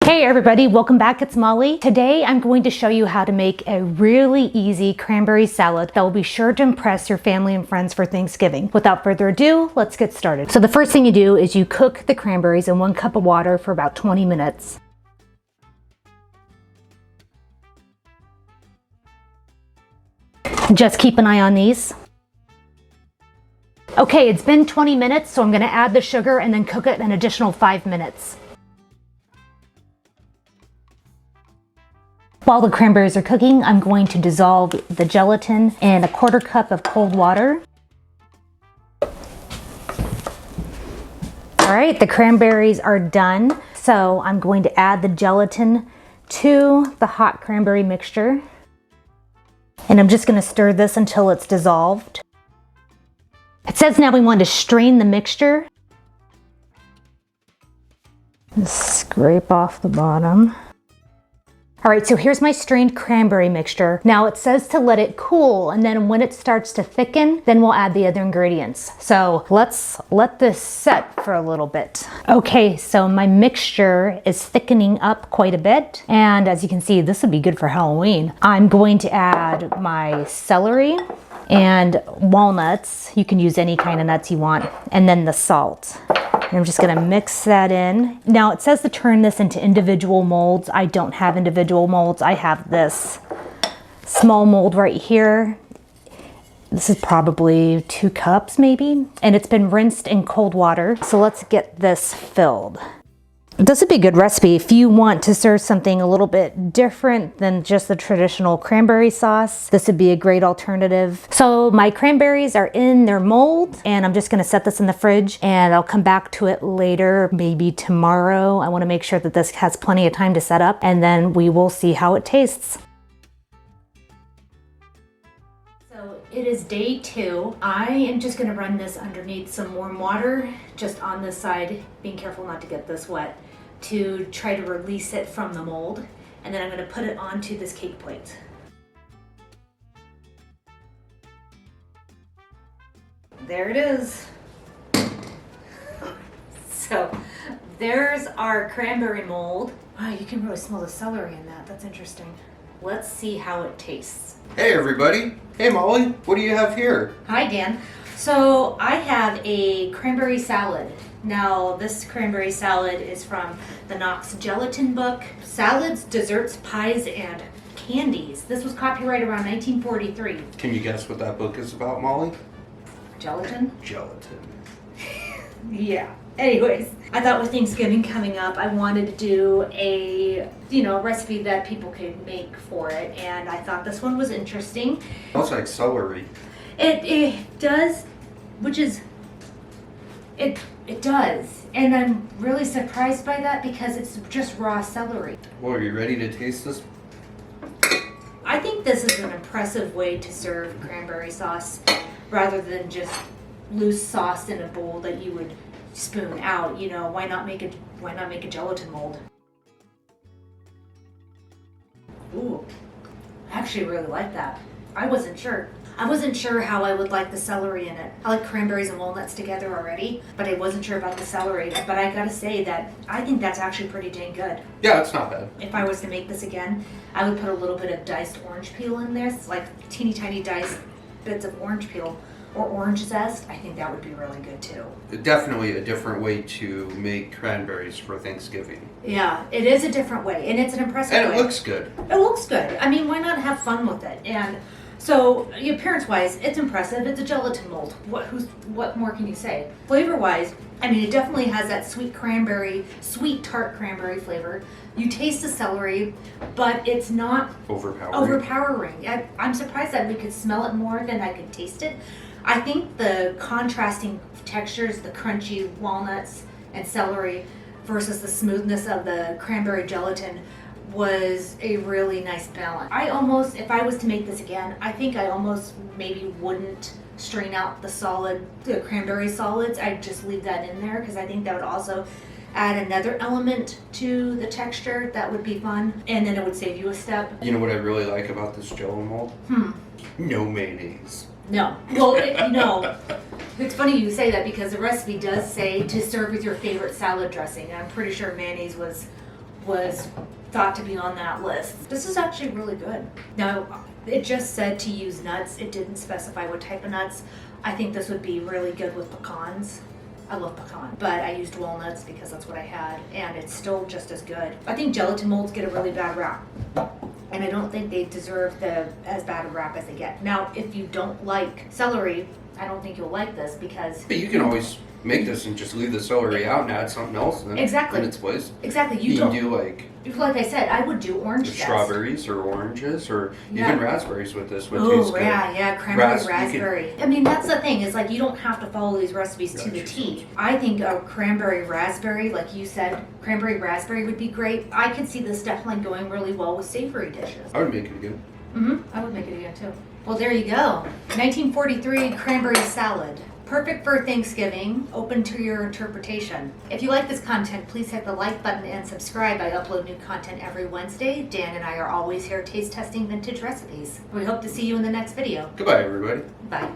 Hey everybody, welcome back. It's Molly. Today I'm going to show you how to make a really easy cranberry salad that will be sure to impress your family and friends for Thanksgiving. Without further ado, let's get started. So the first thing you do is you cook the cranberries in 1 cup of water for about 20 minutes. Just keep an eye on these. Okay, it's been 20 minutes, so I'm going to add the sugar and then cook it an additional 5 minutes. While the cranberries are cooking, I'm going to dissolve the gelatin in 1/4 cup of cold water. All right, the cranberries are done. So I'm going to add the gelatin to the hot cranberry mixture. And I'm just going to stir this until it's dissolved. It says now we want to strain the mixture. Scrape off the bottom. All right, so here's my strained cranberry mixture. Now it says to let it cool, and then when it starts to thicken, then we'll add the other ingredients. So let's let this set for a little bit. Okay, so my mixture is thickening up quite a bit. And as you can see, this would be good for Halloween. I'm going to add my celery and walnuts. You can use any kind of nuts you want. And then the salt. And I'm just gonna mix that in. Now it says to turn this into individual molds. I don't have individual molds. I have this small mold right here. This is probably 2 cups maybe. And it's been rinsed in cold water. So let's get this filled. This would be a good recipe if you want to serve something a little bit different than just the traditional cranberry sauce. This would be a great alternative. So my cranberries are in their mold and I'm just gonna set this in the fridge and I'll come back to it later, maybe tomorrow. I wanna make sure that this has plenty of time to set up and then we will see how it tastes. So it is day 2. I am just gonna run this underneath some warm water, just on this side, being careful not to get this wet, to try to release it from the mold. And then I'm gonna put it onto this cake plate. There it is. So there's our cranberry mold. Wow, you can really smell the celery in that. That's interesting. Let's see how it tastes. Hey everybody. Hey Molly, what do you have here? Hi Dan. So I have a cranberry salad. Now this cranberry salad is from the Knox gelatin book. Salads, desserts, pies, and candies. This was copyrighted around 1943. Can you guess what that book is about, Molly? Gelatin? Gelatin. Yeah. Anyways, I thought with Thanksgiving coming up, I wanted to do a, recipe that people could make for it. And I thought this one was interesting. Smells like celery. It does, which is, it does. And I'm really surprised by that because it's just raw celery. Well, are you ready to taste this? I think this is an impressive way to serve cranberry sauce rather than just loose sauce in a bowl that you would spoon out. Why not make a gelatin mold? Ooh, I actually really like that. I wasn't sure how I would like the celery in it. I like cranberries and walnuts together already, but I wasn't sure about the celery. But I gotta say that I think that's actually pretty dang good. Yeah, it's not bad. If I was to make this again, I would put a little bit of diced orange peel in there, like teeny tiny diced bits of orange peel or orange zest. I think that would be really good too. Definitely a different way to make cranberries for Thanksgiving. Yeah, it is a different way, and it's an impressive way. And it looks good. It looks good. I mean, why not have fun with it? And so, appearance-wise, it's impressive. It's a gelatin mold. What more can you say? Flavor-wise, I mean, it definitely has that sweet tart cranberry flavor. You taste the celery, but it's not overpowering. I'm surprised that we could smell it more than I could taste it. I think the contrasting textures, the crunchy walnuts and celery versus the smoothness of the cranberry gelatin was a really nice balance. If I was to make this again, I think I almost maybe wouldn't strain out the cranberry solids. I'd just leave that in there because I think that would also add another element to the texture that would be fun, and then it would save you a step. You know what I really like about this Jello mold? No mayonnaise. No. Well, no. It's funny you say that because the recipe does say to serve with your favorite salad dressing. I'm pretty sure mayonnaise was was thought to be on that list. This is actually really good. Now, it just said to use nuts. It didn't specify what type of nuts. I think this would be really good with pecans. I love pecan, but I used walnuts because that's what I had, and it's still just as good. I think gelatin molds get a really bad rap, and I don't think they deserve as bad a rap as they get. Now, if you don't like celery, I don't think you'll like this because... But you can always make this and just leave the celery out and add something else in its place. Exactly. You can do like I said, I would do orange zest. Strawberries or oranges or even raspberries with this would taste good. Yeah, cranberry raspberry. I mean, that's the thing, is like you don't have to follow these recipes to the T. I think a cranberry raspberry, like you said, cranberry raspberry would be great. I could see this definitely going really well with savory dishes. I would make it again. I would make it again too. Well, there you go. 1943 cranberry salad. Perfect for Thanksgiving, open to your interpretation. If you like this content, please hit the like button and subscribe. I upload new content every Wednesday. Dan and I are always here taste testing vintage recipes. We hope to see you in the next video. Goodbye, everybody. Bye.